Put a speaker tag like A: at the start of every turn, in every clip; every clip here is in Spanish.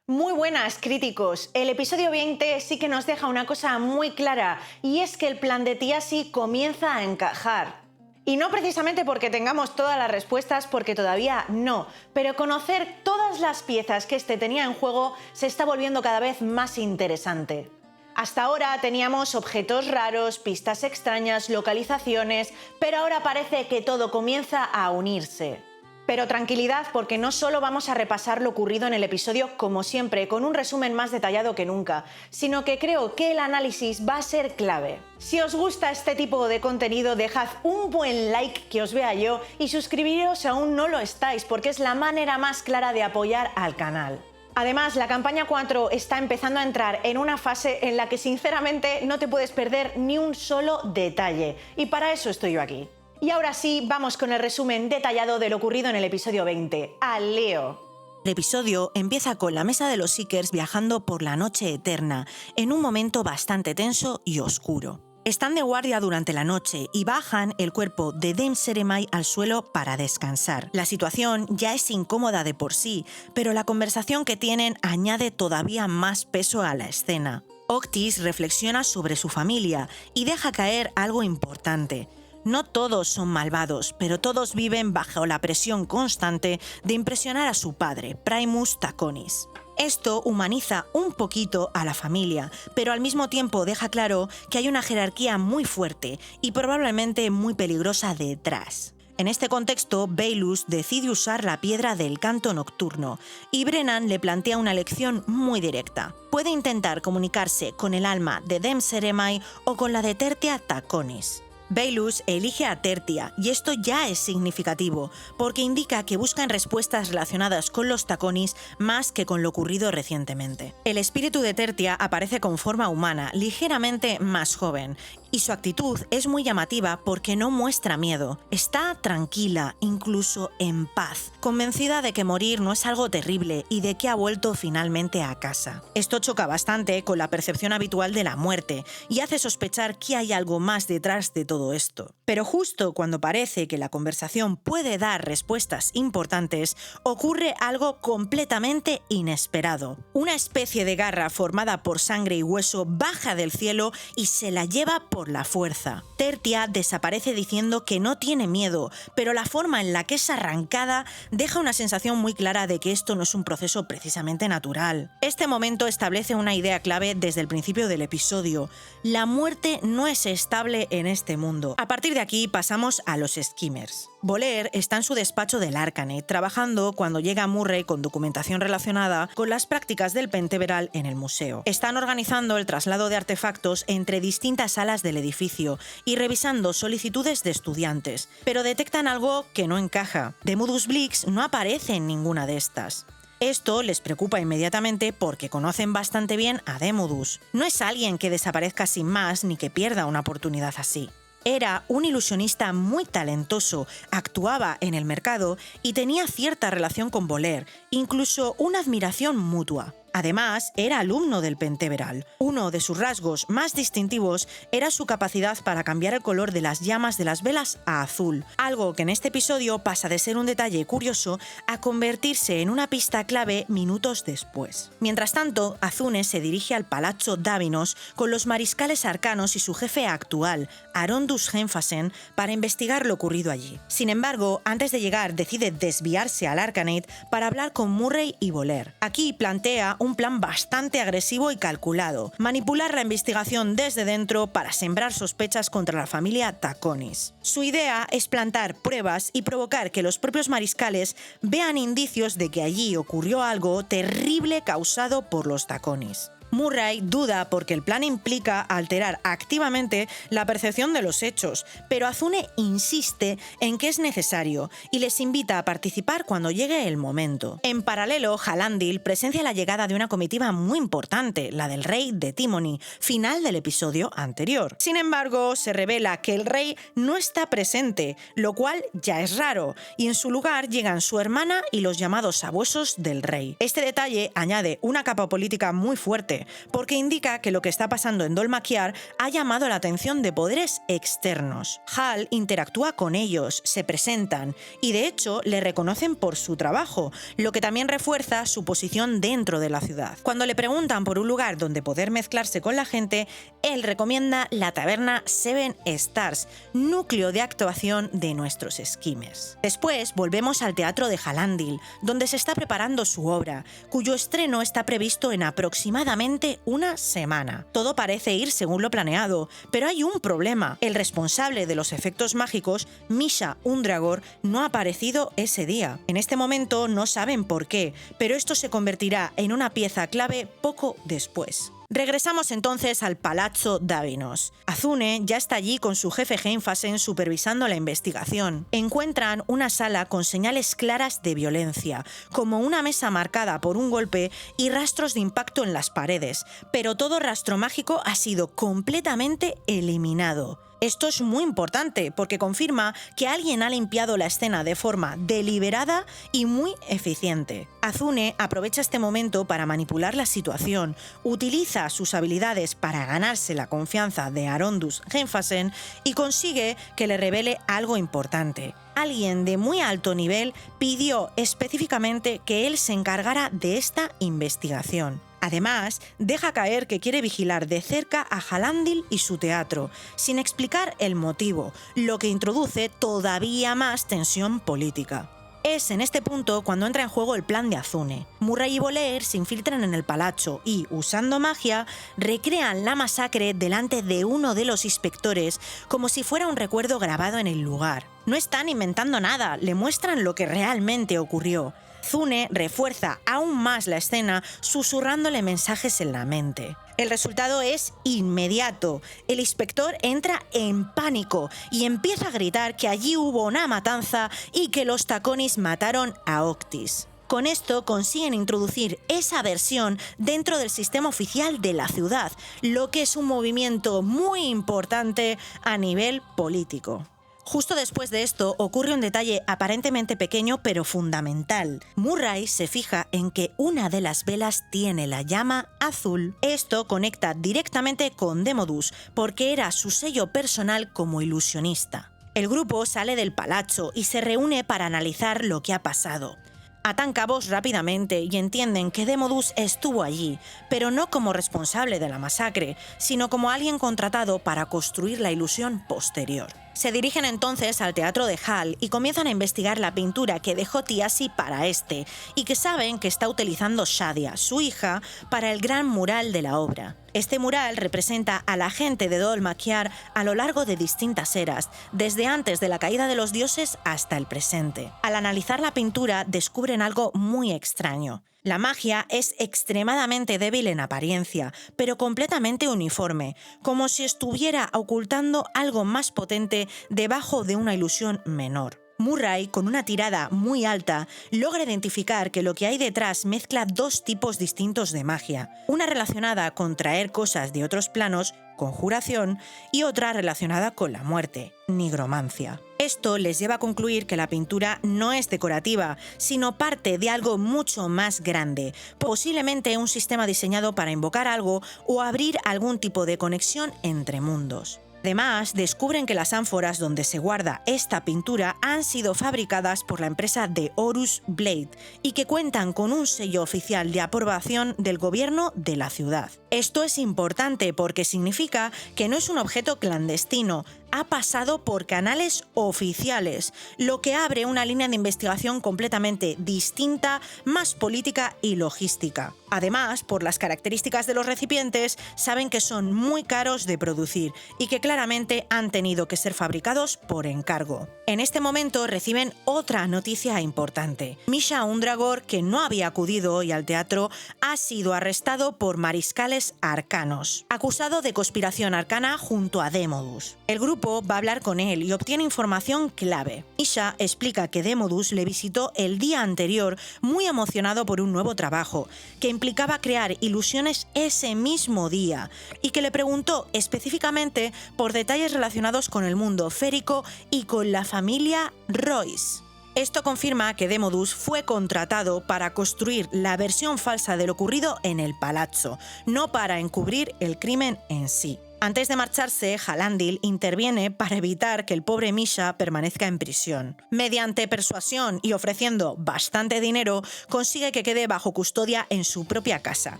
A: Muy buenas, críticos. El episodio 20 sí que nos deja una cosa muy clara, y es que el plan de Tiasi comienza a encajar. Y no precisamente porque tengamos todas las respuestas, porque todavía no, pero conocer todas las piezas que este tenía en juego se está volviendo cada vez más interesante. Hasta ahora teníamos objetos raros, pistas extrañas, localizaciones, pero ahora parece que todo comienza a unirse. Pero tranquilidad, porque no solo vamos a repasar lo ocurrido en el episodio como siempre, con un resumen más detallado que nunca, sino que creo que el análisis va a ser clave. Si os gusta este tipo de contenido, dejad un buen like que os vea yo y suscribiros si aún no lo estáis, porque es la manera más clara de apoyar al canal. Además, la campaña 4 está empezando a entrar en una fase en la que sinceramente no te puedes perder ni un solo detalle, y para eso estoy yo aquí. Y ahora sí, vamos con el resumen detallado de lo ocurrido en el episodio 20. ¡Al lío!
B: El episodio empieza con la mesa de los Seekers viajando por la noche eterna, en un momento bastante tenso y oscuro. Están de guardia durante la noche y bajan el cuerpo de Dame Seremai al suelo para descansar. La situación ya es incómoda de por sí, pero la conversación que tienen añade todavía más peso a la escena. Octis reflexiona sobre su familia y deja caer algo importante. No todos son malvados, pero todos viven bajo la presión constante de impresionar a su padre, Primus Taconis. Esto humaniza un poquito a la familia, pero al mismo tiempo deja claro que hay una jerarquía muy fuerte y probablemente muy peligrosa detrás. En este contexto, Baelus decide usar la piedra del canto nocturno y Brennan le plantea una lección muy directa. Puede intentar comunicarse con el alma de Dame Seremai o con la de Tertia Taconis. Baelus elige a Tertia, y esto ya es significativo, porque indica que buscan respuestas relacionadas con los Taconis más que con lo ocurrido recientemente. El espíritu de Tertia aparece con forma humana, ligeramente más joven, y su actitud es muy llamativa porque no muestra miedo. Está tranquila, incluso en paz, convencida de que morir no es algo terrible y de que ha vuelto finalmente a casa. Esto choca bastante con la percepción habitual de la muerte y hace sospechar que hay algo más detrás de todo esto. Pero justo cuando parece que la conversación puede dar respuestas importantes, ocurre algo completamente inesperado. Una especie de garra formada por sangre y hueso baja del cielo y se la lleva por la fuerza. Tertia desaparece diciendo que no tiene miedo, pero la forma en la que es arrancada deja una sensación muy clara de que esto no es un proceso precisamente natural. Este momento establece una idea clave desde el principio del episodio: la muerte no es estable en este mundo. A partir de aquí pasamos a los Skimmers. Voler está en su despacho del Arcanate, trabajando cuando llega Murray con documentación relacionada con las prácticas del Penteveral en el museo. Están organizando el traslado de artefactos entre distintas salas del edificio y revisando solicitudes de estudiantes, pero detectan algo que no encaja. Demudus Blix no aparece en ninguna de estas. Esto les preocupa inmediatamente porque conocen bastante bien a Demudus. No es alguien que desaparezca sin más ni que pierda una oportunidad así. Era un ilusionista muy talentoso, actuaba en el mercado y tenía cierta relación con Voler, incluso una admiración mutua. Además, era alumno del Penteveral. Uno de sus rasgos más distintivos era su capacidad para cambiar el color de las llamas de las velas a azul, algo que en este episodio pasa de ser un detalle curioso a convertirse en una pista clave minutos después. Mientras tanto, Azune se dirige al Palazzo Davinos con los mariscales arcanos y su jefe actual, Arondus Henfasen, para investigar lo ocurrido allí. Sin embargo, antes de llegar decide desviarse al Arcanate para hablar con Murray y Voler. Aquí plantea un plan bastante agresivo y calculado: manipular la investigación desde dentro para sembrar sospechas contra la familia Taconis. Su idea es plantar pruebas y provocar que los propios mariscales vean indicios de que allí ocurrió algo terrible causado por los Taconis. Murray duda porque el plan implica alterar activamente la percepción de los hechos, pero Azune insiste en que es necesario y les invita a participar cuando llegue el momento. En paralelo, Halandil presencia la llegada de una comitiva muy importante, la del rey de Timony, final del episodio anterior. Sin embargo, se revela que el rey no está presente, lo cual ya es raro, y en su lugar llegan su hermana y los llamados sabuesos del rey. Este detalle añade una capa política muy fuerte importante, porque indica que lo que está pasando en Dol Maquiar ha llamado la atención de poderes externos. Hal interactúa con ellos, se presentan y de hecho le reconocen por su trabajo, lo que también refuerza su posición dentro de la ciudad. Cuando le preguntan por un lugar donde poder mezclarse con la gente, él recomienda la taberna Seven Stars, núcleo de actuación de nuestros skimmers. Después volvemos al teatro de Halandil, donde se está preparando su obra, cuyo estreno está previsto en aproximadamente una semana. Todo parece ir según lo planeado, pero hay un problema. El responsable de los efectos mágicos, Misha Undragor, no ha aparecido ese día. En este momento no saben por qué, pero esto se convertirá en una pieza clave poco después. Regresamos entonces al Palazzo Davinos. Azune ya está allí con su jefe Heimfasen supervisando la investigación. Encuentran una sala con señales claras de violencia, como una mesa marcada por un golpe y rastros de impacto en las paredes, pero todo rastro mágico ha sido completamente eliminado. Esto es muy importante porque confirma que alguien ha limpiado la escena de forma deliberada y muy eficiente. Azune aprovecha este momento para manipular la situación, utiliza sus habilidades para ganarse la confianza de Arondus Heimfasen y consigue que le revele algo importante. Alguien de muy alto nivel pidió específicamente que él se encargara de esta investigación. Además, deja caer que quiere vigilar de cerca a Halandil y su teatro, sin explicar el motivo, lo que introduce todavía más tensión política. Es en este punto cuando entra en juego el plan de Azune. Murray y Volair se infiltran en el palacio y, usando magia, recrean la masacre delante de uno de los inspectores como si fuera un recuerdo grabado en el lugar. No están inventando nada, le muestran lo que realmente ocurrió. Azune refuerza aún más la escena susurrándole mensajes en la mente. El resultado es inmediato. El inspector entra en pánico y empieza a gritar que allí hubo una matanza y que los Taconis mataron a Octis. Con esto consiguen introducir esa versión dentro del sistema oficial de la ciudad, lo que es un movimiento muy importante a nivel político. Justo después de esto ocurre un detalle aparentemente pequeño pero fundamental. Murray se fija en que una de las velas tiene la llama azul. Esto conecta directamente con Demodus porque era su sello personal como ilusionista. El grupo sale del palazzo y se reúne para analizar lo que ha pasado. Atan cabos rápidamente y entienden que Demodus estuvo allí, pero no como responsable de la masacre, sino como alguien contratado para construir la ilusión posterior. Se dirigen entonces al teatro de Hal y comienzan a investigar la pintura que dejó Tiasi para este y que saben que está utilizando Shadia, su hija, para el gran mural de la obra. Este mural representa a la gente de Dol Maquiar a lo largo de distintas eras, desde antes de la caída de los dioses hasta el presente. Al analizar la pintura descubren algo muy extraño. La magia es extremadamente débil en apariencia, pero completamente uniforme, como si estuviera ocultando algo más potente debajo de una ilusión menor. Murray, con una tirada muy alta, logra identificar que lo que hay detrás mezcla dos tipos distintos de magia, una relacionada con traer cosas de otros planos, conjuración, y otra relacionada con la muerte, nigromancia. Esto les lleva a concluir que la pintura no es decorativa, sino parte de algo mucho más grande, posiblemente un sistema diseñado para invocar algo o abrir algún tipo de conexión entre mundos. Además, descubren que las ánforas donde se guarda esta pintura han sido fabricadas por la empresa de Horus Blade y que cuentan con un sello oficial de aprobación del gobierno de la ciudad. Esto es importante porque significa que no es un objeto clandestino, ha pasado por canales oficiales, lo que abre una línea de investigación completamente distinta, más política y logística. Además, por las características de los recipientes, saben que son muy caros de producir y que claramente han tenido que ser fabricados por encargo. En este momento reciben otra noticia importante. Misha Undragor, que no había acudido hoy al teatro, ha sido arrestado por mariscales arcanos, acusado de conspiración arcana junto a Demodus. El grupo va a hablar con él y obtiene información clave. Misha explica que Demodus le visitó el día anterior muy emocionado por un nuevo trabajo, que implicaba crear ilusiones ese mismo día, y que le preguntó específicamente por detalles relacionados con el mundo férico y con la familia Royce. Esto confirma que Demodus fue contratado para construir la versión falsa de lo ocurrido en el palazzo, no para encubrir el crimen en sí. Antes de marcharse, Halandil interviene para evitar que el pobre Misha permanezca en prisión. Mediante persuasión y ofreciendo bastante dinero, consigue que quede bajo custodia en su propia casa,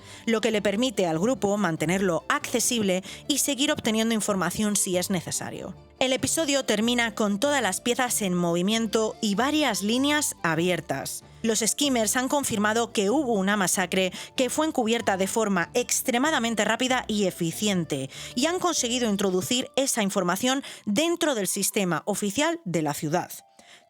B: lo que le permite al grupo mantenerlo accesible y seguir obteniendo información si es necesario. El episodio termina con todas las piezas en movimiento y varias líneas abiertas. Los skimmers han confirmado que hubo una masacre que fue encubierta de forma extremadamente rápida y eficiente, y han conseguido introducir esa información dentro del sistema oficial de la ciudad.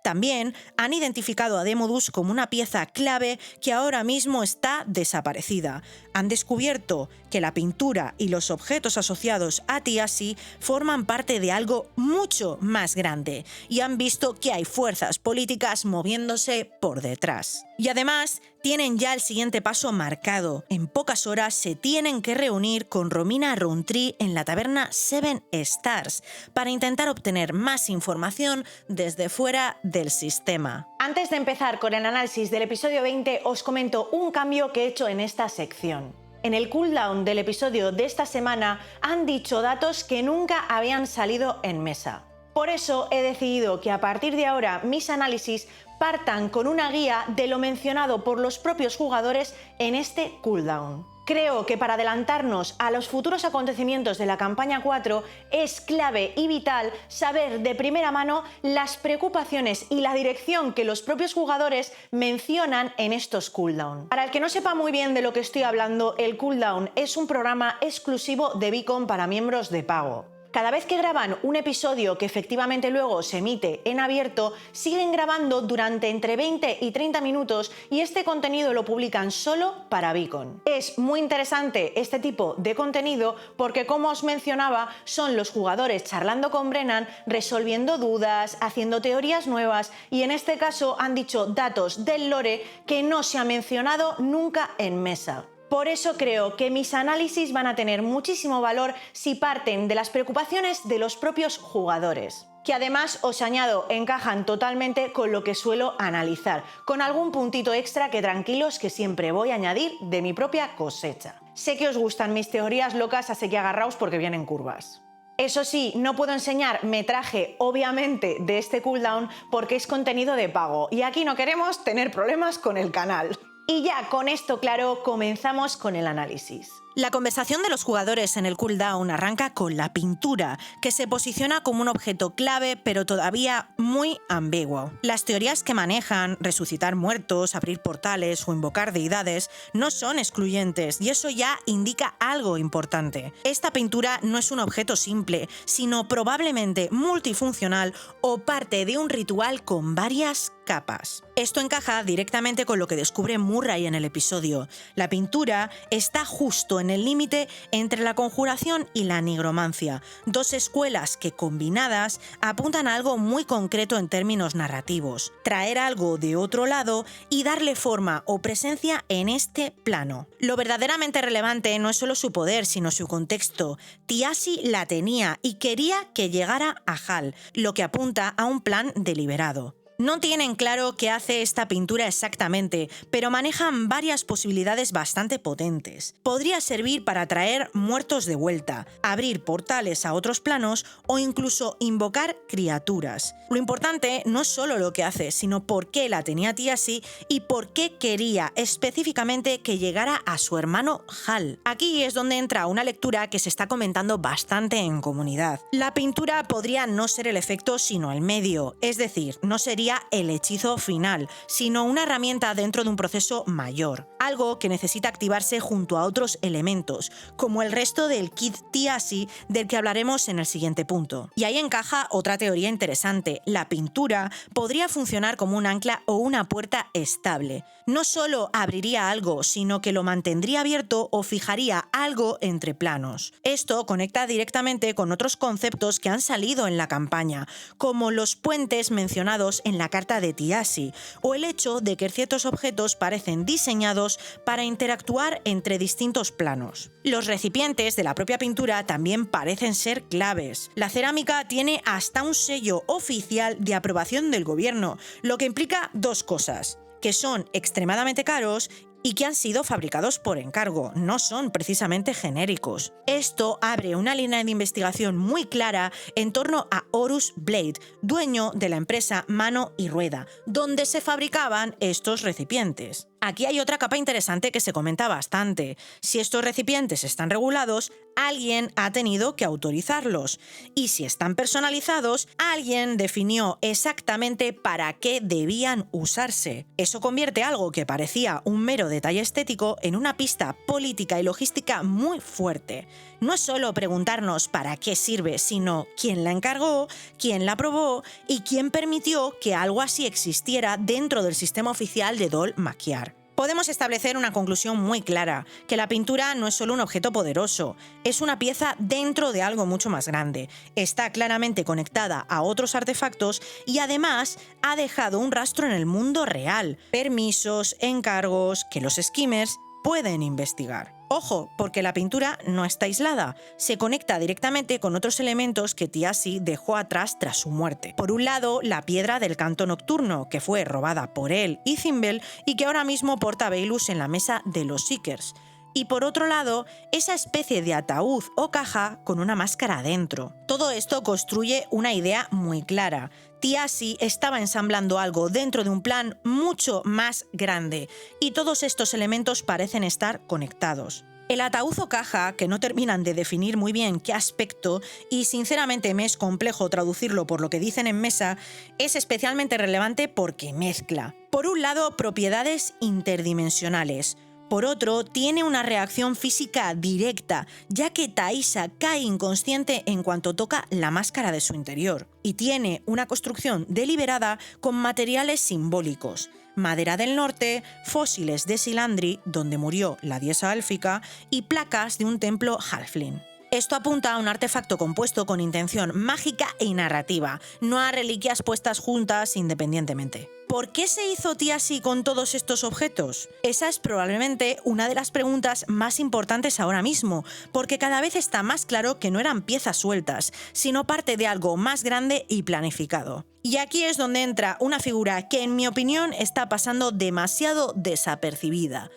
B: También han identificado a Demodus como una pieza clave que ahora mismo está desaparecida. Han descubierto que la pintura y los objetos asociados a Tiasi forman parte de algo mucho más grande y han visto que hay fuerzas políticas moviéndose por detrás. Y además, tienen ya el siguiente paso marcado. En pocas horas se tienen que reunir con Romina Rountree en la taberna Seven Stars para intentar obtener más información desde fuera del sistema.
A: Antes de empezar con el análisis del episodio 20, os comento un cambio que he hecho en esta sección. En el cooldown del episodio de esta semana han dicho datos que nunca habían salido en mesa. Por eso he decidido que a partir de ahora mis análisis partan con una guía de lo mencionado por los propios jugadores en este cooldown. Creo que para adelantarnos a los futuros acontecimientos de la campaña 4 es clave y vital saber de primera mano las preocupaciones y la dirección que los propios jugadores mencionan en estos cooldown. Para el que no sepa muy bien de lo que estoy hablando, el cooldown es un programa exclusivo de Beacon para miembros de pago. Cada vez que graban un episodio que efectivamente luego se emite en abierto, siguen grabando durante entre 20 y 30 minutos y este contenido lo publican solo para Beacon. Es muy interesante este tipo de contenido porque, como os mencionaba, son los jugadores charlando con Brennan, resolviendo dudas, haciendo teorías nuevas y en este caso han dicho datos del lore que no se ha mencionado nunca en mesa. Por eso creo que mis análisis van a tener muchísimo valor si parten de las preocupaciones de los propios jugadores, que además os añado encajan totalmente con lo que suelo analizar, con algún puntito extra que tranquilos que siempre voy a añadir de mi propia cosecha. Sé que os gustan mis teorías locas, así que agarraos porque vienen curvas. Eso sí, no puedo enseñar metraje obviamente de este cooldown porque es contenido de pago y aquí no queremos tener problemas con el canal. Y ya con esto claro, comenzamos con el análisis.
B: La conversación de los jugadores en el cooldown arranca con la pintura, que se posiciona como un objeto clave pero todavía muy ambiguo. Las teorías que manejan, resucitar muertos, abrir portales o invocar deidades, no son excluyentes y eso ya indica algo importante. Esta pintura no es un objeto simple, sino probablemente multifuncional o parte de un ritual con varias capas. Esto encaja directamente con lo que descubre Murray en el episodio. La pintura está justo en el límite entre la conjuración y la nigromancia, dos escuelas que combinadas apuntan a algo muy concreto en términos narrativos, traer algo de otro lado y darle forma o presencia en este plano. Lo verdaderamente relevante no es solo su poder, sino su contexto. Tiasi la tenía y quería que llegara a Hal, lo que apunta a un plan deliberado. No tienen claro qué hace esta pintura exactamente, pero manejan varias posibilidades bastante potentes. Podría servir para traer muertos de vuelta, abrir portales a otros planos o incluso invocar criaturas. Lo importante no es solo lo que hace, sino por qué la tenía Tiasi y por qué quería específicamente que llegara a su hermano Hal. Aquí es donde entra una lectura que se está comentando bastante en comunidad. La pintura podría no ser el efecto sino el medio, es decir, no sería el hechizo final, sino una herramienta dentro de un proceso mayor, algo que necesita activarse junto a otros elementos, como el resto del kit Tiasi del que hablaremos en el siguiente punto. Y ahí encaja otra teoría interesante: la pintura podría funcionar como un ancla o una puerta estable. No solo abriría algo, sino que lo mantendría abierto o fijaría algo entre planos. Esto conecta directamente con otros conceptos que han salido en la campaña, como los puentes mencionados en en la carta de Tiasi, o el hecho de que ciertos objetos parecen diseñados para interactuar entre distintos planos. Los recipientes de la propia pintura también parecen ser claves. La cerámica tiene hasta un sello oficial de aprobación del gobierno, lo que implica dos cosas: que son extremadamente caros y que han sido fabricados por encargo, no son precisamente genéricos. Esto abre una línea de investigación muy clara en torno a Horus Blade, dueño de la empresa Mano y Rueda, donde se fabricaban estos recipientes. Aquí hay otra capa interesante que se comenta bastante. Si estos recipientes están regulados, alguien ha tenido que autorizarlos. Y si están personalizados, alguien definió exactamente para qué debían usarse. Eso convierte algo que parecía un mero detalle estético en una pista política y logística muy fuerte. No es solo preguntarnos para qué sirve, sino quién la encargó, quién la aprobó y quién permitió que algo así existiera dentro del sistema oficial de Dol Maquiar. Podemos establecer una conclusión muy clara, que la pintura no es solo un objeto poderoso, es una pieza dentro de algo mucho más grande, está claramente conectada a otros artefactos y además ha dejado un rastro en el mundo real, permisos, encargos que los skimmers pueden investigar. Ojo, porque la pintura no está aislada, se conecta directamente con otros elementos que Tiasi dejó atrás tras su muerte. Por un lado, la piedra del canto nocturno, que fue robada por él y Thimble y que ahora mismo porta Belus en la mesa de los Seekers. Y por otro lado, esa especie de ataúd o caja con una máscara dentro. Todo esto construye una idea muy clara. Tiasi estaba ensamblando algo dentro de un plan mucho más grande, y todos estos elementos parecen estar conectados. El ataúd o caja, que no terminan de definir muy bien qué aspecto, y sinceramente me es complejo traducirlo por lo que dicen en mesa, es especialmente relevante porque mezcla, por un lado, propiedades interdimensionales. Por otro, tiene una reacción física directa, ya que Taissa cae inconsciente en cuanto toca la máscara de su interior. Y tiene una construcción deliberada con materiales simbólicos: madera del norte, fósiles de Silandri, donde murió la diosa élfica, y placas de un templo halfling. Esto apunta a un artefacto compuesto con intención mágica y narrativa, no a reliquias puestas juntas independientemente. ¿Por qué se hizo Tiasi con todos estos objetos? Esa es probablemente una de las preguntas más importantes ahora mismo, porque cada vez está más claro que no eran piezas sueltas, sino parte de algo más grande y planificado. Y aquí es donde entra una figura que, en mi opinión, está pasando demasiado desapercibida: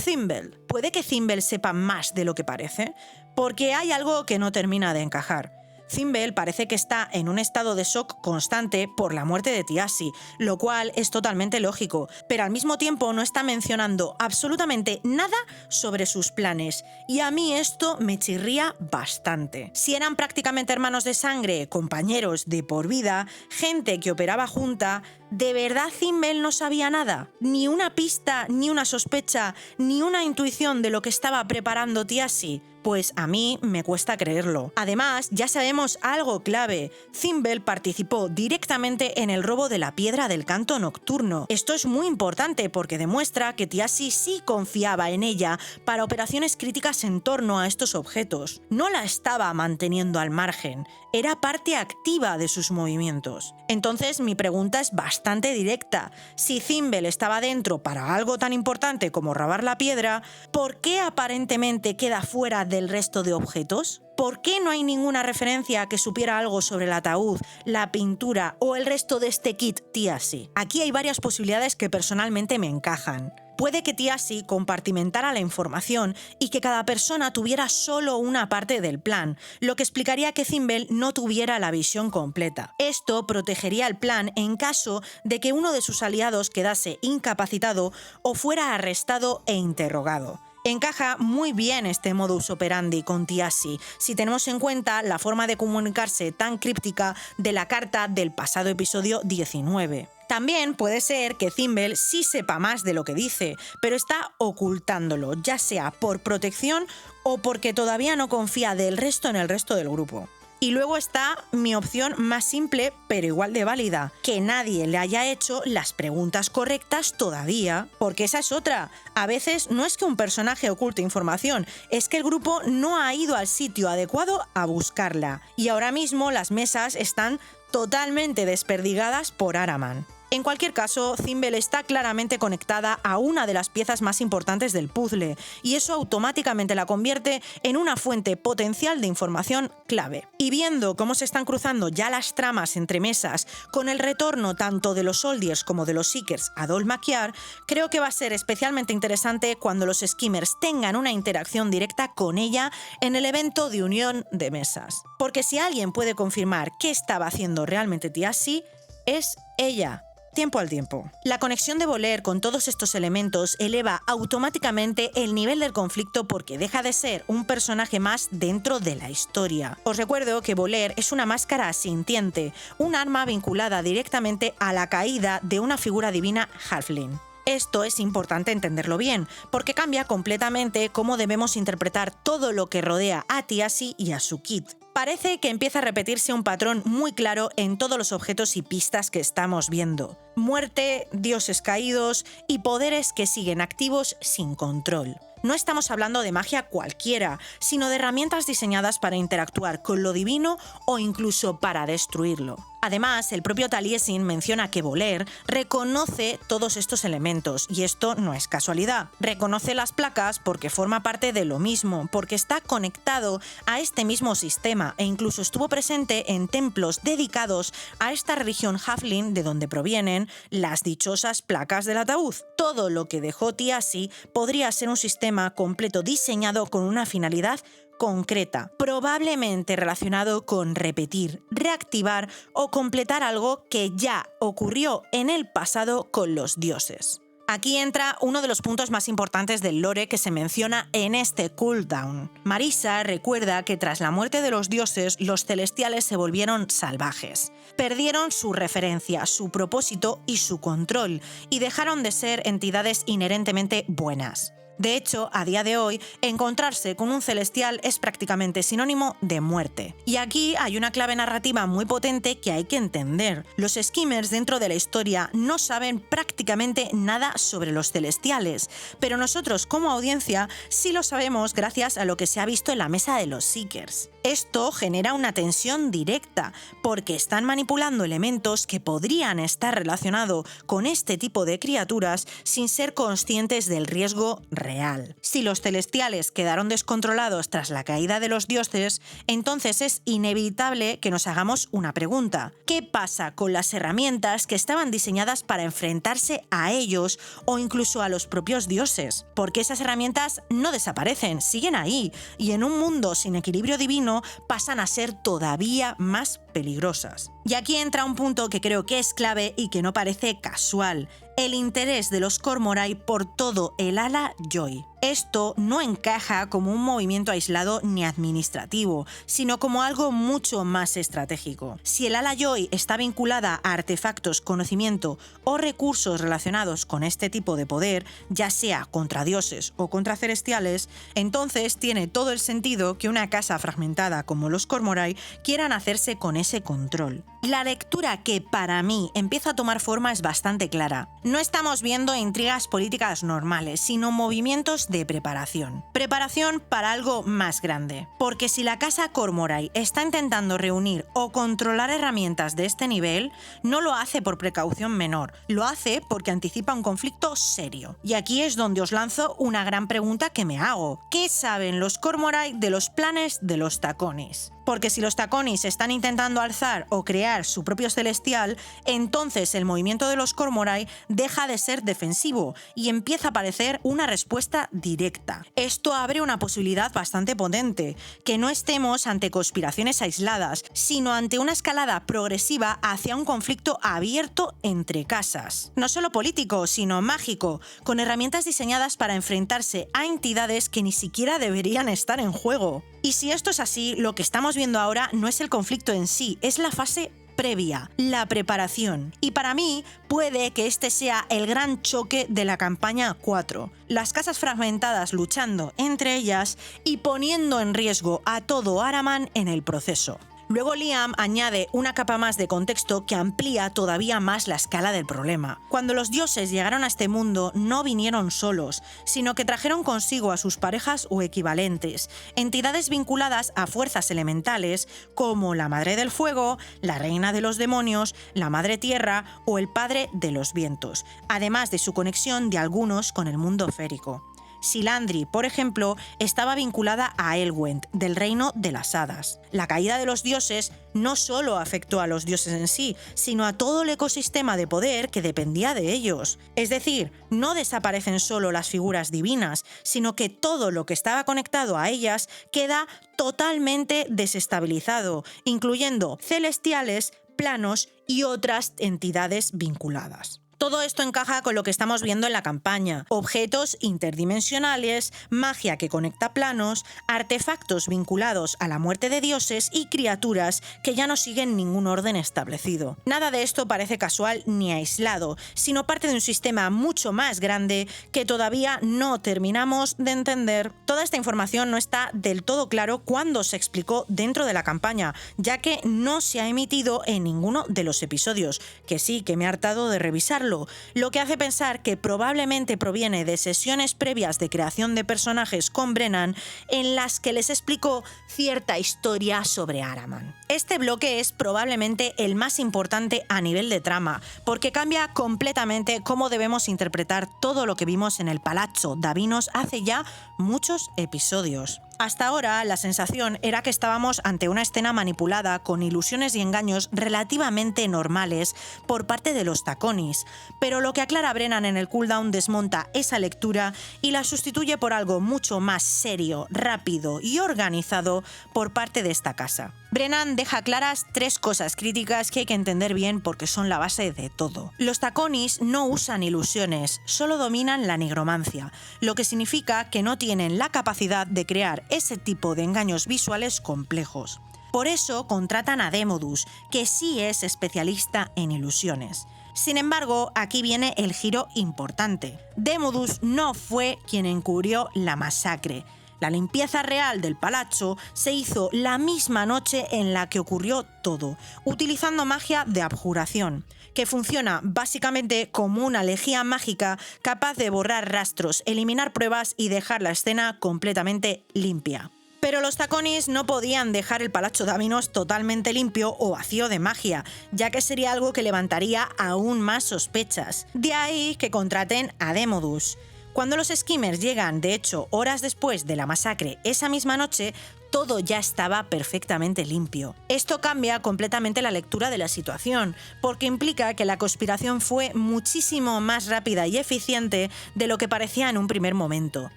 B: Thimble. ¿Puede que Thimble sepa más de lo que parece? Porque hay algo que no termina de encajar. Thimble parece que está en un estado de shock constante por la muerte de Tiasi, lo cual es totalmente lógico, pero al mismo tiempo no está mencionando absolutamente nada sobre sus planes, y a mí esto me chirría bastante. Si eran prácticamente hermanos de sangre, compañeros de por vida, gente que operaba junta, ¿de verdad Thimble no sabía nada? Ni una pista, ni una sospecha, ni una intuición de lo que estaba preparando Tiasi. Pues a mí me cuesta creerlo. Además, ya sabemos algo clave: Thimble participó directamente en el robo de la piedra del canto nocturno. Esto es muy importante porque demuestra que Tiasi sí confiaba en ella para operaciones críticas en torno a estos objetos. No la estaba manteniendo al margen, era parte activa de sus movimientos. Entonces mi pregunta es bastante directa: si Thimble estaba dentro para algo tan importante como robar la piedra, ¿por qué aparentemente queda fuera del resto de objetos? ¿Por qué no hay ninguna referencia que supiera algo sobre el ataúd, la pintura o el resto de este kit Tiasi? Aquí hay varias posibilidades que personalmente me encajan. Puede que Tiasi compartimentara la información y que cada persona tuviera solo una parte del plan, lo que explicaría que Thimble no tuviera la visión completa. Esto protegería el plan en caso de que uno de sus aliados quedase incapacitado o fuera arrestado e interrogado. Encaja muy bien este modus operandi con Tiasi, si tenemos en cuenta la forma de comunicarse tan críptica de la carta del pasado episodio 19. También puede ser que Thimble sí sepa más de lo que dice, pero está ocultándolo, ya sea por protección o porque todavía no confía del resto en el resto del grupo. Y luego está mi opción más simple, pero igual de válida: que nadie le haya hecho las preguntas correctas todavía. Porque esa es otra. A veces no es que un personaje oculte información, es que el grupo no ha ido al sitio adecuado a buscarla. Y ahora mismo las mesas están totalmente desperdigadas por Ahriman. En cualquier caso, Zimble está claramente conectada a una de las piezas más importantes del puzzle, y eso automáticamente la convierte en una fuente potencial de información clave. Y viendo cómo se están cruzando ya las tramas entre mesas, con el retorno tanto de los Soldiers como de los Seekers a Dol Maquiar, creo que va a ser especialmente interesante cuando los Skimmers tengan una interacción directa con ella en el evento de unión de mesas. Porque si alguien puede confirmar qué estaba haciendo realmente Tiasi, es ella. Tiempo al tiempo. La conexión de Volare con todos estos elementos eleva automáticamente el nivel del conflicto porque deja de ser un personaje más dentro de la historia. Os recuerdo que Volare es una máscara sintiente, un arma vinculada directamente a la caída de una figura divina Halfling. Esto es importante entenderlo bien, porque cambia completamente cómo debemos interpretar todo lo que rodea a Tiasi y a su kit. Parece que empieza a repetirse un patrón muy claro en todos los objetos y pistas que estamos viendo. Muerte, dioses caídos y poderes que siguen activos sin control. No estamos hablando de magia cualquiera, sino de herramientas diseñadas para interactuar con lo divino o incluso para destruirlo. Además, el propio Taliesin menciona que Volare reconoce todos estos elementos, y esto no es casualidad. Reconoce las placas porque forma parte de lo mismo, porque está conectado a este mismo sistema e incluso estuvo presente en templos dedicados a esta religión Halfling de donde provienen las dichosas placas del ataúd. Todo lo que dejó Tiasi podría ser un sistema completo diseñado con una finalidad concreta, probablemente relacionado con repetir, reactivar o completar algo que ya ocurrió en el pasado con los dioses. Aquí entra uno de los puntos más importantes del lore que se menciona en este cooldown. Marisa recuerda que tras la muerte de los dioses, los celestiales se volvieron salvajes. Perdieron su referencia, su propósito y su control, y dejaron de ser entidades inherentemente buenas. De hecho, a día de hoy, encontrarse con un celestial es prácticamente sinónimo de muerte. Y aquí hay una clave narrativa muy potente que hay que entender. Los Skimmers dentro de la historia no saben prácticamente nada sobre los celestiales, pero nosotros como audiencia sí lo sabemos gracias a lo que se ha visto en la mesa de los Seekers. Esto genera una tensión directa, porque están manipulando elementos que podrían estar relacionados con este tipo de criaturas sin ser conscientes del riesgo real. Si los celestiales quedaron descontrolados tras la caída de los dioses, entonces es inevitable que nos hagamos una pregunta. ¿Qué pasa con las herramientas que estaban diseñadas para enfrentarse a ellos o incluso a los propios dioses? Porque esas herramientas no desaparecen, siguen ahí, y en un mundo sin equilibrio divino pasan a ser todavía más peligrosas. Y aquí entra un punto que creo que es clave y que no parece casual: el interés de los Cormorai por todo el ala Joy. Esto no encaja como un movimiento aislado ni administrativo, sino como algo mucho más estratégico. Si el ala Joy está vinculada a artefactos, conocimiento o recursos relacionados con este tipo de poder, ya sea contra dioses o contra celestiales, entonces tiene todo el sentido que una casa fragmentada como los Cormorai quieran hacerse con ese control. La lectura que para mí empieza a tomar forma es bastante clara. No estamos viendo intrigas políticas normales, sino movimientos de preparación. Preparación para algo más grande. Porque si la casa Cormorai está intentando reunir o controlar herramientas de este nivel, no lo hace por precaución menor, lo hace porque anticipa un conflicto serio. Y aquí es donde os lanzo una gran pregunta que me hago. ¿Qué saben los Cormorai de los planes de los Taconis? Porque si los Taconis están intentando alzar o crear su propio celestial, entonces el movimiento de los Cormorai deja de ser defensivo y empieza a aparecer una respuesta directa. Esto abre una posibilidad bastante potente: que no estemos ante conspiraciones aisladas, sino ante una escalada progresiva hacia un conflicto abierto entre casas. No solo político, sino mágico, con herramientas diseñadas para enfrentarse a entidades que ni siquiera deberían estar en juego. Y si esto es así, lo que estamos viendo ahora no es el conflicto en sí, es la fase previa, la preparación. Y para mí puede que este sea el gran choque de la campaña 4. Las casas fragmentadas luchando entre ellas y poniendo en riesgo a todo Ahriman en el proceso. Luego Liam añade una capa más de contexto que amplía todavía más la escala del problema. Cuando los dioses llegaron a este mundo no vinieron solos, sino que trajeron consigo a sus parejas o equivalentes, entidades vinculadas a fuerzas elementales como la Madre del Fuego, la Reina de los Demonios, la Madre Tierra o el Padre de los Vientos, además de su conexión de algunos con el mundo férico. Silandri, por ejemplo, estaba vinculada a Elwend, del reino de las hadas. La caída de los dioses no solo afectó a los dioses en sí, sino a todo el ecosistema de poder que dependía de ellos. Es decir, no desaparecen solo las figuras divinas, sino que todo lo que estaba conectado a ellas queda totalmente desestabilizado, incluyendo celestiales, planos y otras entidades vinculadas. Todo esto encaja con lo que estamos viendo en la campaña: objetos interdimensionales, magia que conecta planos, artefactos vinculados a la muerte de dioses y criaturas que ya no siguen ningún orden establecido. Nada de esto parece casual ni aislado, sino parte de un sistema mucho más grande que todavía no terminamos de entender. Toda esta información no está del todo claro cuándo se explicó dentro de la campaña, ya que no se ha emitido en ninguno de los episodios, que sí que me he hartado de revisarlo, lo que hace pensar que probablemente proviene de sesiones previas de creación de personajes con Brennan en las que les explicó cierta historia sobre Ahriman. Este bloque es probablemente el más importante a nivel de trama, porque cambia completamente cómo debemos interpretar todo lo que vimos en el Palazzo Davinos hace ya muchos episodios. Hasta ahora, la sensación era que estábamos ante una escena manipulada con ilusiones y engaños relativamente normales por parte de los Taconis, pero lo que aclara Brennan en el cooldown desmonta esa lectura y la sustituye por algo mucho más serio, rápido y organizado por parte de esta casa. Brennan deja claras 3 cosas críticas que hay que entender bien porque son la base de todo. Los Taconis no usan ilusiones, solo dominan la nigromancia, lo que significa que no tienen la capacidad de crear ese tipo de engaños visuales complejos. Por eso contratan a Demodus, que sí es especialista en ilusiones. Sin embargo, aquí viene el giro importante. Demodus no fue quien encubrió la masacre. La limpieza real del palazzo se hizo la misma noche en la que ocurrió todo, utilizando magia de abjuración, que funciona básicamente como una lejía mágica capaz de borrar rastros, eliminar pruebas y dejar la escena completamente limpia. Pero los Taconis no podían dejar el Palazzo Davinos totalmente limpio o vacío de magia, ya que sería algo que levantaría aún más sospechas. De ahí que contraten a Demodus. Cuando los Skimmers llegan, de hecho, horas después de la masacre esa misma noche, todo ya estaba perfectamente limpio. Esto cambia completamente la lectura de la situación, porque implica que la conspiración fue muchísimo más rápida y eficiente de lo que parecía en un primer momento.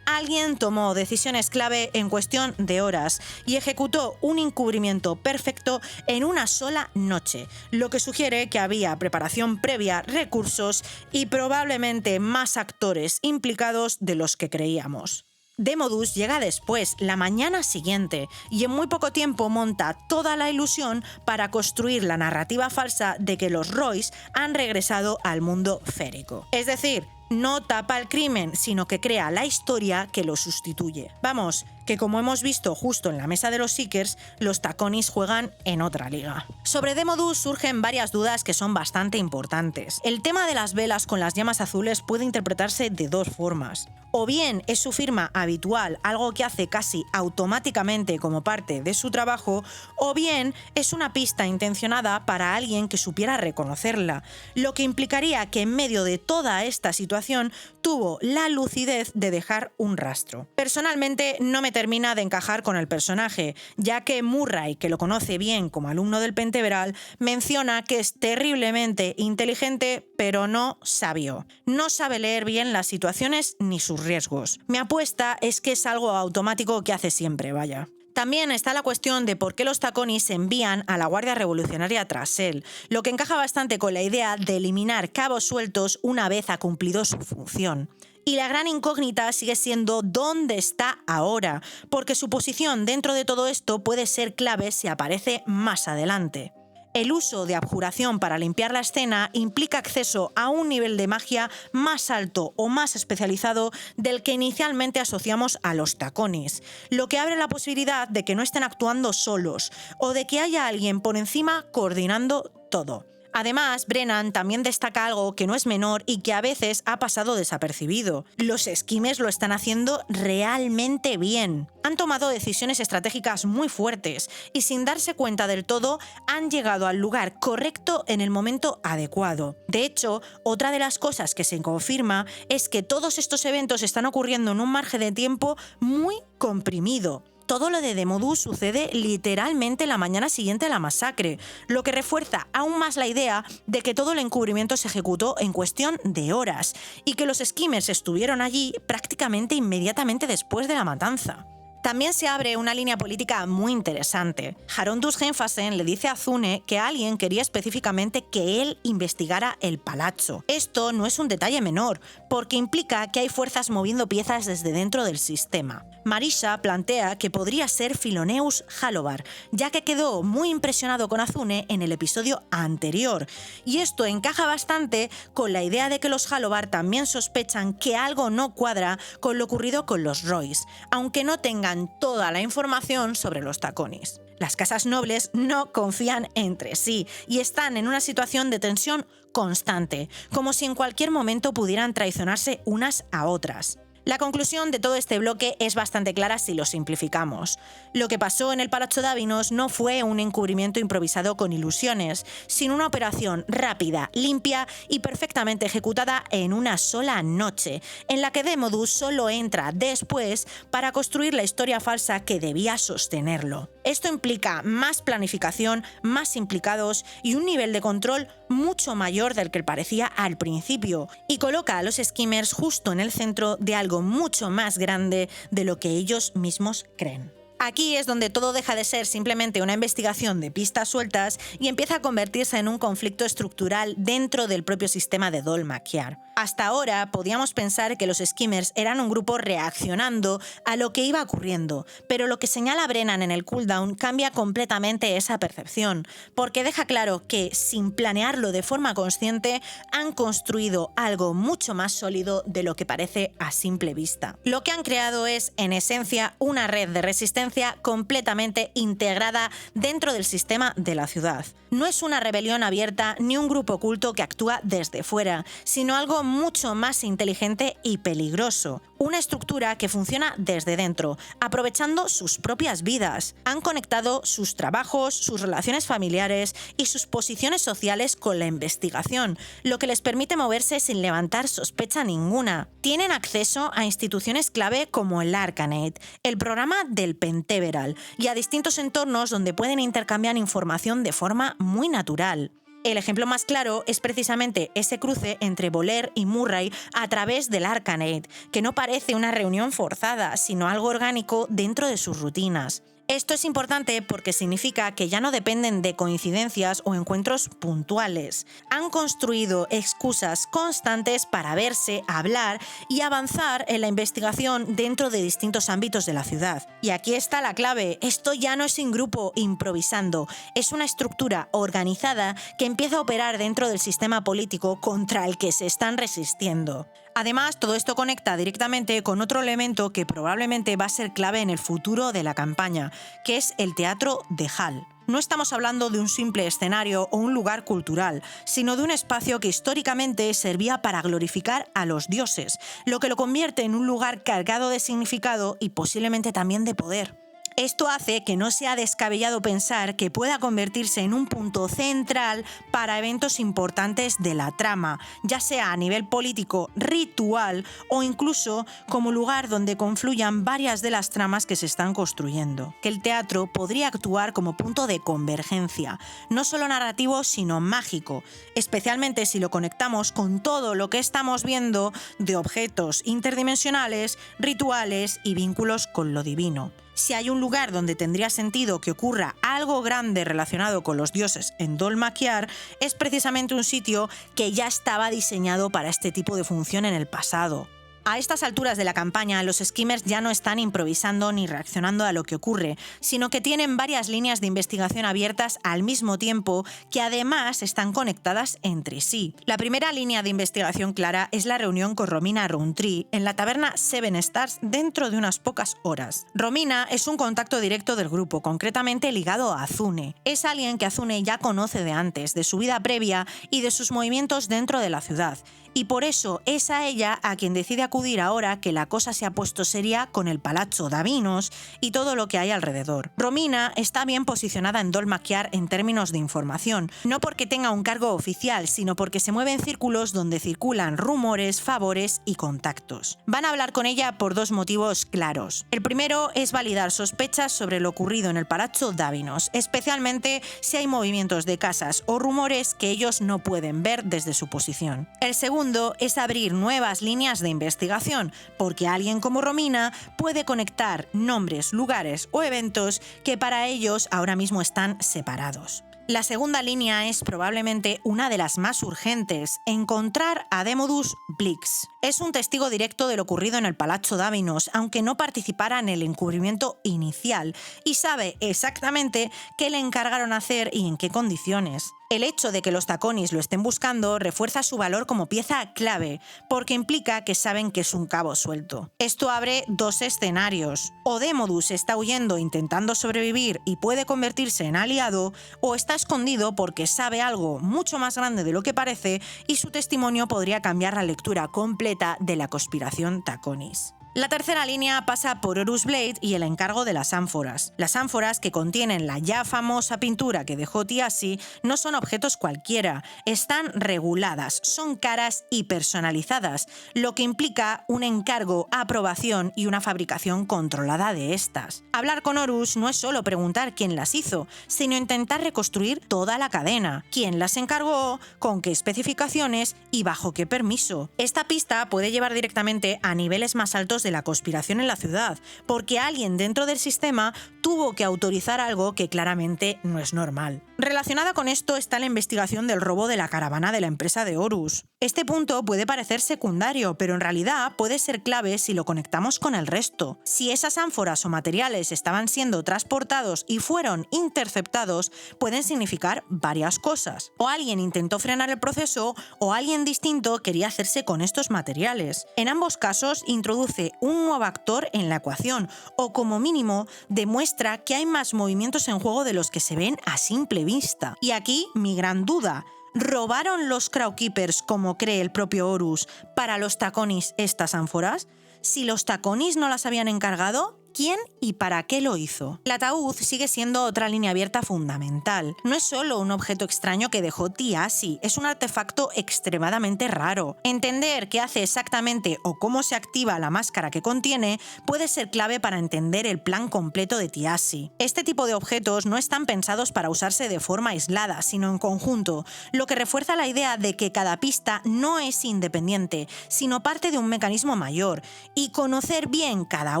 B: Alguien tomó decisiones clave en cuestión de horas y ejecutó un encubrimiento perfecto en una sola noche, lo que sugiere que había preparación previa, recursos y probablemente más actores implicados de los que creíamos. Demodus llega después, la mañana siguiente, y en muy poco tiempo monta toda la ilusión para construir la narrativa falsa de que los Royce han regresado al mundo férico. Es decir, no tapa el crimen, sino que crea la historia que lo sustituye. Vamos, que como hemos visto justo en la mesa de los Seekers, los Taconis juegan en otra liga. Sobre Demodus surgen varias dudas que son bastante importantes. El tema de las velas con las llamas azules puede interpretarse de 2 formas. O bien es su firma habitual, algo que hace casi automáticamente como parte de su trabajo, o bien es una pista intencionada para alguien que supiera reconocerla, lo que implicaría que en medio de toda esta situación tuvo la lucidez de dejar un rastro. Personalmente no me termina de encajar con el personaje, ya que Murray, que lo conoce bien como alumno del Penteveral, menciona que es terriblemente inteligente pero no sabio. No sabe leer bien las situaciones ni sus riesgos. Mi apuesta es que es algo automático que hace siempre, vaya. También está la cuestión de por qué los Taconis envían a la Guardia Revolucionaria tras él, lo que encaja bastante con la idea de eliminar cabos sueltos una vez ha cumplido su función. Y la gran incógnita sigue siendo dónde está ahora, porque su posición dentro de todo esto puede ser clave si aparece más adelante. El uso de abjuración para limpiar la escena implica acceso a un nivel de magia más alto o más especializado del que inicialmente asociamos a los tacones, lo que abre la posibilidad de que no estén actuando solos o de que haya alguien por encima coordinando todo. Además, Brennan también destaca algo que no es menor y que a veces ha pasado desapercibido. Los skimmers lo están haciendo realmente bien. Han tomado decisiones estratégicas muy fuertes y sin darse cuenta del todo han llegado al lugar correcto en el momento adecuado. De hecho, otra de las cosas que se confirma es que todos estos eventos están ocurriendo en un margen de tiempo muy comprimido. Todo lo de Demodú sucede literalmente la mañana siguiente a la masacre, lo que refuerza aún más la idea de que todo el encubrimiento se ejecutó en cuestión de horas y que los skimmers estuvieron allí prácticamente inmediatamente después de la matanza. También se abre una línea política muy interesante. Jarondus Genfasen le dice a Zune que alguien quería específicamente que él investigara el palazzo. Esto no es un detalle menor, porque implica que hay fuerzas moviendo piezas desde dentro del sistema. Marisha plantea que podría ser Philoneus Halovar, ya que quedó muy impresionado con Azune en el episodio anterior, y esto encaja bastante con la idea de que los Halovar también sospechan que algo no cuadra con lo ocurrido con los Royce, aunque no tengan toda la información sobre los tacones. Las casas nobles no confían entre sí y están en una situación de tensión constante, como si en cualquier momento pudieran traicionarse unas a otras. La conclusión de todo este bloque es bastante clara si lo simplificamos. Lo que pasó en el Palazzo Davinos no fue un encubrimiento improvisado con ilusiones, sino una operación rápida, limpia y perfectamente ejecutada en una sola noche, en la que Demodus solo entra después para construir la historia falsa que debía sostenerlo. Esto implica más planificación, más implicados y un nivel de control mucho mayor del que parecía al principio, y coloca a los skimmers justo en el centro de algo mucho más grande de lo que ellos mismos creen. Aquí es donde todo deja de ser simplemente una investigación de pistas sueltas y empieza a convertirse en un conflicto estructural dentro del propio sistema de Dol Maquiar. Hasta ahora podíamos pensar que los skimmers eran un grupo reaccionando a lo que iba ocurriendo, pero lo que señala Brennan en el cooldown cambia completamente esa percepción, porque deja claro que, sin planearlo de forma consciente, han construido algo mucho más sólido de lo que parece a simple vista. Lo que han creado es, en esencia, una red de resistencia completamente integrada dentro del sistema de la ciudad. No es una rebelión abierta ni un grupo oculto que actúa desde fuera, sino algo mucho más inteligente y peligroso. Una estructura que funciona desde dentro, aprovechando sus propias vidas. Han conectado sus trabajos, sus relaciones familiares y sus posiciones sociales con la investigación, lo que les permite moverse sin levantar sospecha ninguna. Tienen acceso a instituciones clave como el Arcanate, el programa del Penteveral y a distintos entornos donde pueden intercambiar información de forma muy natural. El ejemplo más claro es precisamente ese cruce entre Voller y Murray a través del Arcanate, que no parece una reunión forzada, sino algo orgánico dentro de sus rutinas. Esto es importante porque significa que ya no dependen de coincidencias o encuentros puntuales. Han construido excusas constantes para verse, hablar y avanzar en la investigación dentro de distintos ámbitos de la ciudad. Y aquí está la clave, esto ya no es un grupo improvisando, es una estructura organizada que empieza a operar dentro del sistema político contra el que se están resistiendo. Además, todo esto conecta directamente con otro elemento que probablemente va a ser clave en el futuro de la campaña, que es el teatro de Hall. No estamos hablando de un simple escenario o un lugar cultural, sino de un espacio que históricamente servía para glorificar a los dioses, lo que lo convierte en un lugar cargado de significado y posiblemente también de poder. Esto hace que no sea descabellado pensar que pueda convertirse en un punto central para eventos importantes de la trama, ya sea a nivel político, ritual o incluso como lugar donde confluyan varias de las tramas que se están construyendo. Que el teatro podría actuar como punto de convergencia, no solo narrativo sino mágico, especialmente si lo conectamos con todo lo que estamos viendo de objetos interdimensionales, rituales y vínculos con lo divino. Si hay un lugar donde tendría sentido que ocurra algo grande relacionado con los dioses en Dol Maquiar, es precisamente un sitio que ya estaba diseñado para este tipo de función en el pasado. A estas alturas de la campaña, los skimmers ya no están improvisando ni reaccionando a lo que ocurre, sino que tienen varias líneas de investigación abiertas al mismo tiempo que además están conectadas entre sí. La primera línea de investigación clara es la reunión con Romina Rowntree en la taberna Seven Stars dentro de unas pocas horas. Romina es un contacto directo del grupo, concretamente ligado a Azune. Es alguien que Azune ya conoce de antes, de su vida previa y de sus movimientos dentro de la ciudad. Y por eso es a ella a quien decide acudir ahora que la cosa se ha puesto seria con el Palazzo Davinos y todo lo que hay alrededor. Romina está bien posicionada en Dol Maquiar en términos de información, no porque tenga un cargo oficial, sino porque se mueve en círculos donde circulan rumores, favores y contactos. Van a hablar con ella por dos motivos claros. El primero es validar sospechas sobre lo ocurrido en el Palazzo Davinos, especialmente si hay movimientos de casas o rumores que ellos no pueden ver desde su posición. El segundo es abrir nuevas líneas de investigación, porque alguien como Romina puede conectar nombres, lugares o eventos que para ellos ahora mismo están separados. La segunda línea es probablemente una de las más urgentes: encontrar a Demodus Blix. Es un testigo directo de lo ocurrido en el Palazzo Davinos, aunque no participara en el encubrimiento inicial, y sabe exactamente qué le encargaron hacer y en qué condiciones. El hecho de que los Taconis lo estén buscando refuerza su valor como pieza clave, porque implica que saben que es un cabo suelto. Esto abre dos escenarios: o Demodus está huyendo intentando sobrevivir y puede convertirse en aliado, o está escondido porque sabe algo mucho más grande de lo que parece y su testimonio podría cambiar la lectura completa de la conspiración Taconis. La tercera línea pasa por Horus Blade y el encargo de las ánforas. Las ánforas, que contienen la ya famosa pintura que dejó Thiassi, no son objetos cualquiera, están reguladas, son caras y personalizadas, lo que implica un encargo, aprobación y una fabricación controlada de estas. Hablar con Horus no es solo preguntar quién las hizo, sino intentar reconstruir toda la cadena: quién las encargó, con qué especificaciones y bajo qué permiso. Esta pista puede llevar directamente a niveles más altos de la conspiración en la ciudad, porque alguien dentro del sistema tuvo que autorizar algo que claramente no es normal. Relacionada con esto está la investigación del robo de la caravana de la empresa de Horus. Este punto puede parecer secundario, pero en realidad puede ser clave si lo conectamos con el resto. Si esas ánforas o materiales estaban siendo transportados y fueron interceptados, pueden significar varias cosas. O alguien intentó frenar el proceso, o alguien distinto quería hacerse con estos materiales. En ambos casos introduce un nuevo actor en la ecuación, o como mínimo demuestra que hay más movimientos en juego de los que se ven a simple vista. Y aquí mi gran duda: ¿robaron los Crowkeepers, como cree el propio Horus, para los Taconis estas ánforas? Si los Taconis no las habían encargado, ¿quién y para qué lo hizo? El ataúd sigue siendo otra línea abierta fundamental. No es solo un objeto extraño que dejó Thiassi, es un artefacto extremadamente raro. Entender qué hace exactamente o cómo se activa la máscara que contiene puede ser clave para entender el plan completo de Thiassi. Este tipo de objetos no están pensados para usarse de forma aislada, sino en conjunto, lo que refuerza la idea de que cada pista no es independiente, sino parte de un mecanismo mayor, y conocer bien cada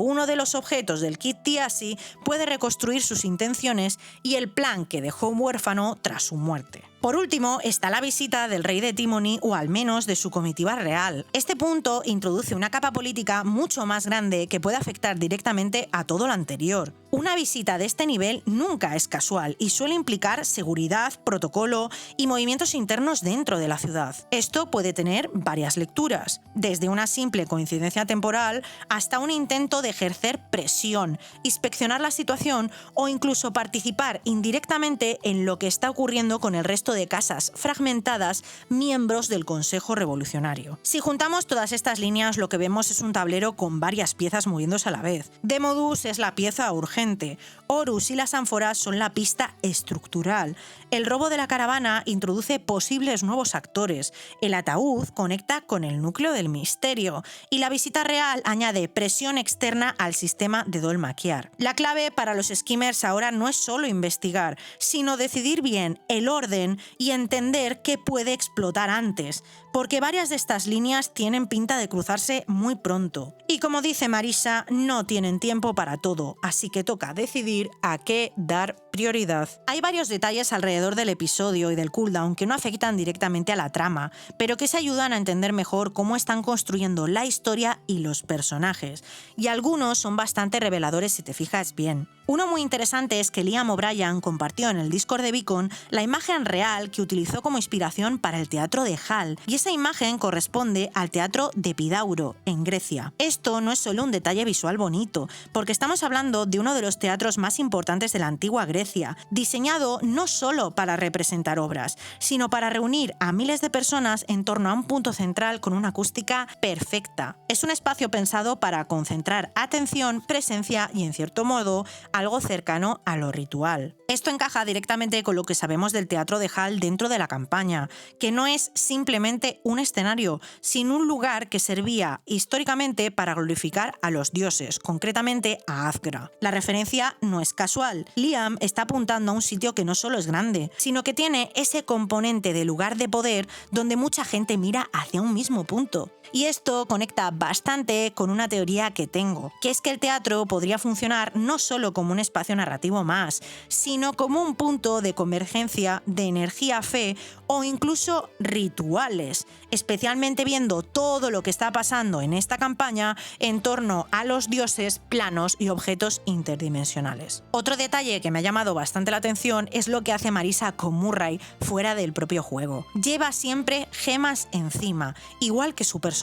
B: uno de los objetos del kit Thiassi puede reconstruir sus intenciones y el plan que dejó huérfano tras su muerte. Por último, está la visita del rey de Timony, o al menos de su comitiva real. Este punto introduce una capa política mucho más grande que puede afectar directamente a todo lo anterior. Una visita de este nivel nunca es casual y suele implicar seguridad, protocolo y movimientos internos dentro de la ciudad. Esto puede tener varias lecturas, desde una simple coincidencia temporal hasta un intento de ejercer presión, inspeccionar la situación o incluso participar indirectamente en lo que está ocurriendo con el resto de casas fragmentadas, miembros del Consejo Revolucionario. Si juntamos todas estas líneas, lo que vemos es un tablero con varias piezas moviéndose a la vez. Demodus es la pieza urgente, Horus y las ánforas son la pista estructural, el robo de la caravana introduce posibles nuevos actores, el ataúd conecta con el núcleo del misterio y la visita real añade presión externa al sistema de Dol Maquiar. La clave para los skimmers ahora no es solo investigar, sino decidir bien el orden y entender qué puede explotar antes. porque varias de estas líneas tienen pinta de cruzarse muy pronto. Y como dice Marisa, no tienen tiempo para todo, así que toca decidir a qué dar prioridad. Hay varios detalles alrededor del episodio y del cooldown que no afectan directamente a la trama, pero que se ayudan a entender mejor cómo están construyendo la historia y los personajes, y algunos son bastante reveladores si te fijas bien. Uno muy interesante es que Liam O'Brien compartió en el Discord de Beacon la imagen real que utilizó como inspiración para el teatro de Hall, y esa imagen corresponde al teatro de Epidauro, en Grecia. Esto no es solo un detalle visual bonito, porque estamos hablando de uno de los teatros más importantes de la antigua Grecia, diseñado no solo para representar obras, sino para reunir a miles de personas en torno a un punto central con una acústica perfecta. Es un espacio pensado para concentrar atención, presencia y, en cierto modo, algo cercano a lo ritual. Esto encaja directamente con lo que sabemos del teatro de Hall dentro de la campaña, que no es simplemente un escenario, sino un lugar que servía históricamente para glorificar a los dioses, concretamente a Azgra. La referencia no es casual. Liam está apuntando a un sitio que no solo es grande, sino que tiene ese componente de lugar de poder donde mucha gente mira hacia un mismo punto. Y esto conecta bastante con una teoría que tengo, que es que el teatro podría funcionar no solo como un espacio narrativo más, sino como un punto de convergencia de energía, fe o incluso rituales, especialmente viendo todo lo que está pasando en esta campaña en torno a los dioses, planos y objetos interdimensionales. Otro detalle que me ha llamado bastante la atención es lo que hace Marisa con Murray fuera del propio juego. Lleva siempre gemas encima, igual que su personaje.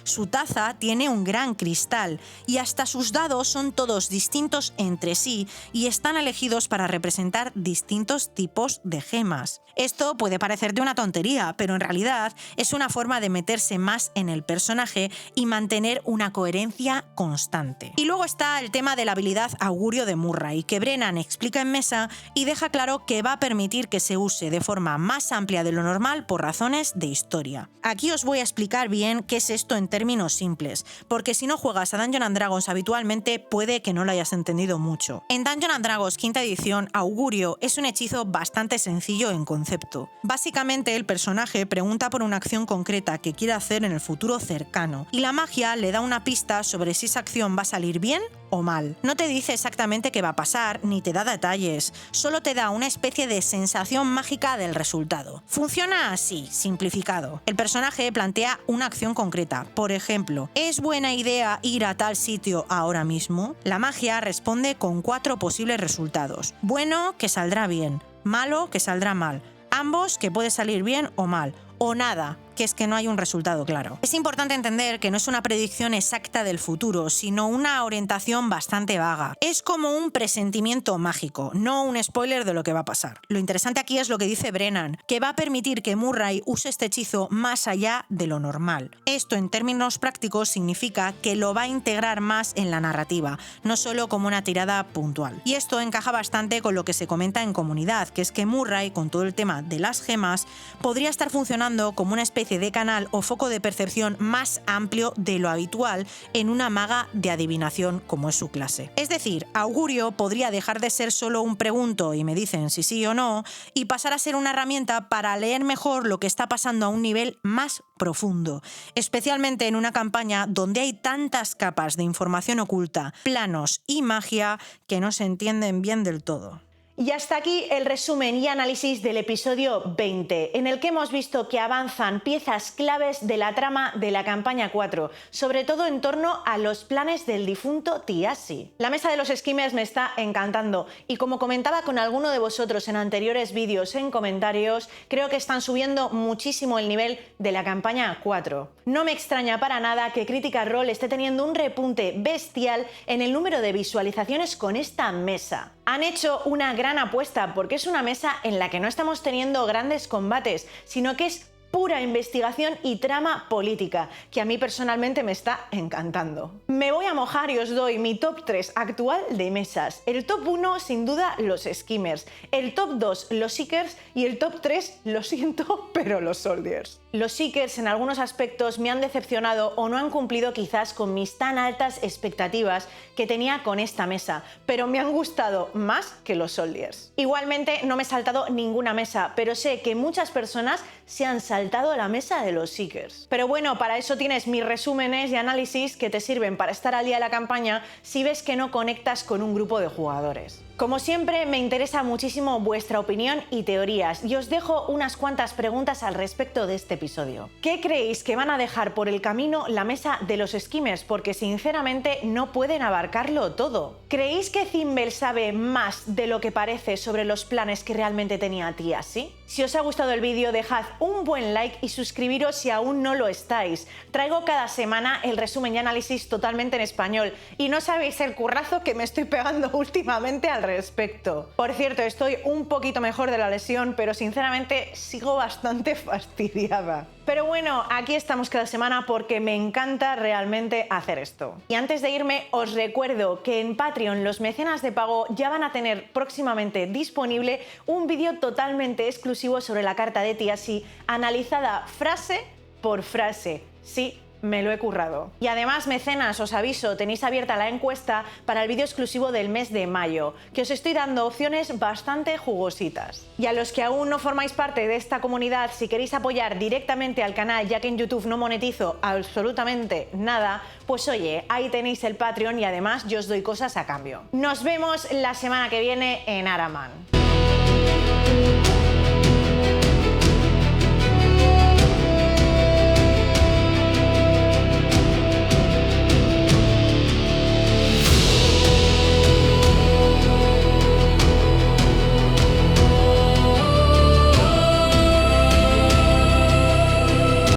B: Su taza tiene un gran cristal y hasta sus dados son todos distintos entre sí y están elegidos para representar distintos tipos de gemas. Esto puede parecerte una tontería, pero en realidad es una forma de meterse más en el personaje y mantener una coherencia constante. Y luego está el tema de la habilidad augurio de Murray, que Brennan explica en mesa y deja claro que va a permitir que se use de forma más amplia de lo normal por razones de historia. Aquí os voy a explicar bien qué es esto en términos simples, porque si no juegas a Dungeons & Dragons habitualmente puede que no lo hayas entendido mucho. En Dungeons & Dragons quinta edición, augurio es un hechizo bastante sencillo en concepto. Básicamente el personaje pregunta por una acción concreta que quiere hacer en el futuro cercano, y la magia le da una pista sobre si esa acción va a salir bien o mal. No te dice exactamente qué va a pasar, ni te da detalles, solo te da una especie de sensación mágica del resultado. Funciona así, simplificado. El personaje plantea una acción concreta, por ejemplo, ¿es buena idea ir a tal sitio ahora mismo? La magia responde con 4 posibles resultados. Bueno, que saldrá bien. Malo, que saldrá mal. Ambos, que puede salir bien o mal. O nada, que es que no hay un resultado claro. Es importante entender que no es una predicción exacta del futuro, sino una orientación bastante vaga. Es como un presentimiento mágico, no un spoiler de lo que va a pasar. Lo interesante aquí es lo que dice Brennan, que va a permitir que Murray use este hechizo más allá de lo normal. Esto en términos prácticos significa que lo va a integrar más en la narrativa, no solo como una tirada puntual. Y esto encaja bastante con lo que se comenta en comunidad, que es que Murray, con todo el tema de las gemas, podría estar funcionando como una especie de canal o foco de percepción más amplio de lo habitual en una maga de adivinación como es su clase. Es decir, augurio podría dejar de ser solo un pregunto y me dicen si sí o no, y pasar a ser una herramienta para leer mejor lo que está pasando a un nivel más profundo, especialmente en una campaña donde hay tantas capas de información oculta, planos y magia que no se entienden bien del todo.
A: Y hasta aquí el resumen y análisis del episodio 20, en el que hemos visto que avanzan piezas claves de la trama de la campaña 4, sobre todo en torno a los planes del difunto Tiasi. La mesa de los skimmers me está encantando y, como comentaba con alguno de vosotros en anteriores vídeos en comentarios, creo que están subiendo muchísimo el nivel de la campaña 4. No me extraña para nada que Critical Role esté teniendo un repunte bestial en el número de visualizaciones con esta mesa. Han hecho una gran apuesta porque es una mesa en la que no estamos teniendo grandes combates, sino que es pura investigación y trama política, que a mí personalmente me está encantando. Me voy a mojar y os doy mi top 3 actual de mesas. El top 1 sin duda los skimmers, el top 2 los seekers y el top 3, lo siento, pero los soldiers. Los seekers en algunos aspectos me han decepcionado o no han cumplido quizás con mis tan altas expectativas que tenía con esta mesa, pero me han gustado más que los soldiers. Igualmente no me he saltado ninguna mesa, pero sé que muchas personas se han saltado saltado a la mesa de los Seekers. Pero bueno, para eso tienes mis resúmenes y análisis que te sirven para estar al día de la campaña si ves que no conectas con un grupo de jugadores. Como siempre, me interesa muchísimo vuestra opinión y teorías y os dejo unas cuantas preguntas al respecto de este episodio. ¿Qué creéis que van a dejar por el camino la mesa de los skimmers? Porque sinceramente no pueden abarcarlo todo. ¿Creéis que Zimble sabe más de lo que parece sobre los planes que realmente tenía TIASI? Si os ha gustado el vídeo, dejad un buen like y suscribiros si aún no lo estáis. Traigo cada semana el resumen y análisis totalmente en español y no sabéis el currazo que me estoy pegando últimamente al respecto. Por cierto, estoy un poquito mejor de la lesión, pero sinceramente sigo bastante fastidiada. Pero bueno, aquí estamos cada semana porque me encanta realmente hacer esto. Y antes de irme, os recuerdo que en Patreon los mecenas de pago ya van a tener próximamente disponible un vídeo totalmente exclusivo sobre la carta de TIASI, analizada frase por frase. Sí, me lo he currado. Y además, mecenas, os aviso, tenéis abierta la encuesta para el vídeo exclusivo del mes de mayo, que os estoy dando opciones bastante jugositas. Y a los que aún no formáis parte de esta comunidad, si queréis apoyar directamente al canal, ya que en YouTube no monetizo absolutamente nada, pues oye, ahí tenéis el Patreon y además yo os doy cosas a cambio. Nos vemos la semana que viene en Araman.